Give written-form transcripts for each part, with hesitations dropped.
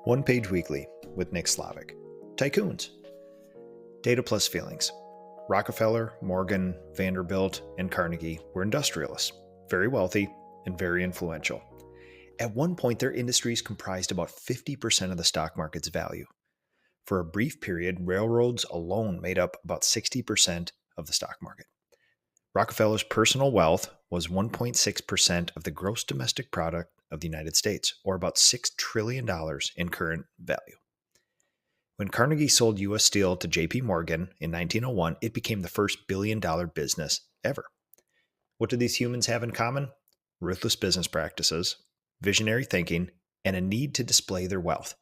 One Page Weekly with Nick Slavik. Tycoons. Data plus feelings. Rockefeller, Morgan, Vanderbilt, and Carnegie were industrialists, very wealthy and very influential. At one point, their industries comprised about 50% of the stock market's value. For a brief period, railroads alone made up about 60% of the stock market. Rockefeller's personal wealth was 1.6% of the gross domestic product of the United States, or about $6 trillion in current value. When Carnegie sold U.S. Steel to J.P. Morgan in 1901, it became the first billion-dollar business ever. What do these humans have in common? Ruthless business practices, visionary thinking, and a need to display their wealth.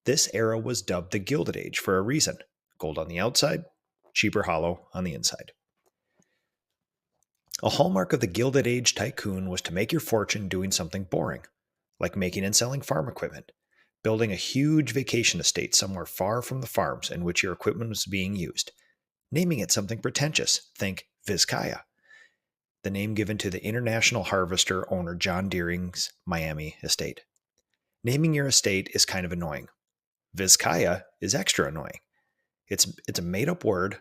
This era was dubbed the Gilded Age for a reason. Gold on the outside, cheaper hollow on the inside. A hallmark of the Gilded Age tycoon was to make your fortune doing something boring, like making and selling farm equipment, building a huge vacation estate somewhere far from the farms in which your equipment was being used, naming it something pretentious, think Vizcaya, the name given to the international harvester owner John Deering's Miami estate. Naming your estate is kind of annoying. Vizcaya is extra annoying. It's a made-up word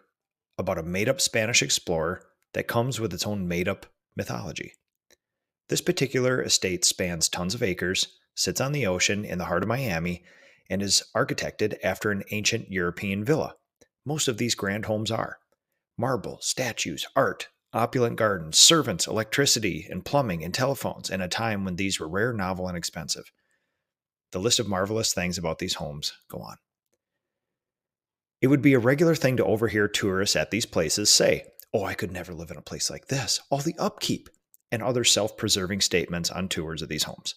about a made-up Spanish explorer that comes with its own made-up mythology. This particular estate spans tons of acres, sits on the ocean in the heart of Miami, and is architected after an ancient European villa. Most of these grand homes are. Marble, statues, art, opulent gardens, servants, electricity, and plumbing, and telephones, in a time when these were rare, novel, and expensive. The list of marvelous things about these homes go on. It would be a regular thing to overhear tourists at these places say, "Oh, I could never live in a place like this. All the upkeep," and other self-preserving statements on tours of these homes.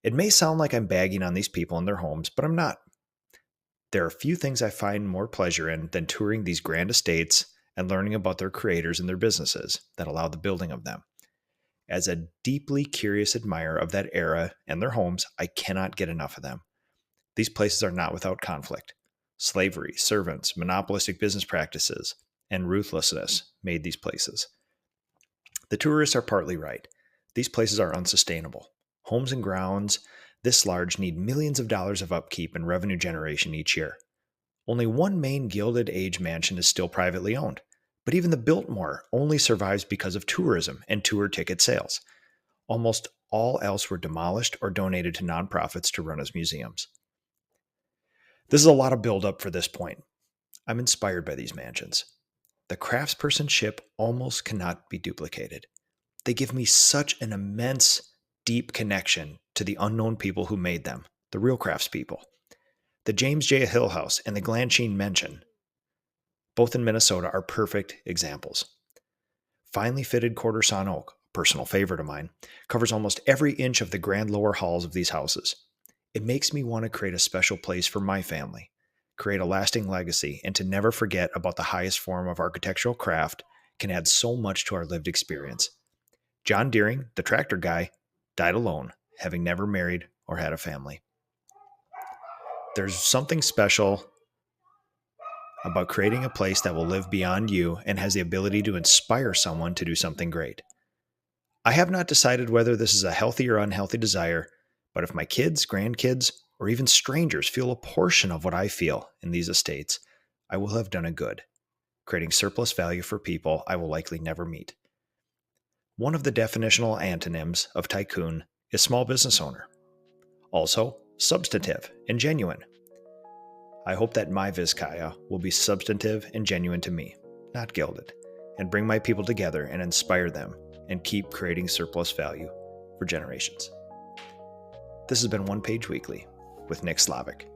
It may sound like I'm bagging on these people and their homes, but I'm not. There are few things I find more pleasure in than touring these grand estates and learning about their creators and their businesses that allowed the building of them. As a deeply curious admirer of that era and their homes, I cannot get enough of them. These places are not without conflict. Slavery, servants, monopolistic business practices, and ruthlessness made these places. The tourists are partly right. These places are unsustainable. Homes and grounds this large need millions of dollars of upkeep and revenue generation each year. Only one main Gilded Age mansion is still privately owned, but even the Biltmore only survives because of tourism and tour ticket sales. Almost all else were demolished or donated to nonprofits to run as museums. This is a lot of buildup for this point. I'm inspired by these mansions. The craftspersonship almost cannot be duplicated. They give me such an immense, deep connection to the unknown people who made them, the real craftspeople. The James J. Hill House and the Glanchine Mansion, both in Minnesota, are perfect examples. Finely fitted quarter sawn oak, a personal favorite of mine, covers almost every inch of the grand lower halls of these houses. It makes me want to create a special place for my family, create a lasting legacy, and to never forget about the highest form of architectural craft can add so much to our lived experience. John Deering, the tractor guy, died alone, having never married or had a family. There's something special about creating a place that will live beyond you and has the ability to inspire someone to do something great. I have not decided whether this is a healthy or unhealthy desire, but if my kids, grandkids, or even strangers feel a portion of what I feel in these estates, I will have done a good, creating surplus value for people I will likely never meet. One of the definitional antonyms of tycoon is small business owner. Also, substantive and genuine. I hope that my Vizcaya will be substantive and genuine to me, not gilded, and bring my people together and inspire them and keep creating surplus value for generations. This has been One Page Weekly with Nick Slavik.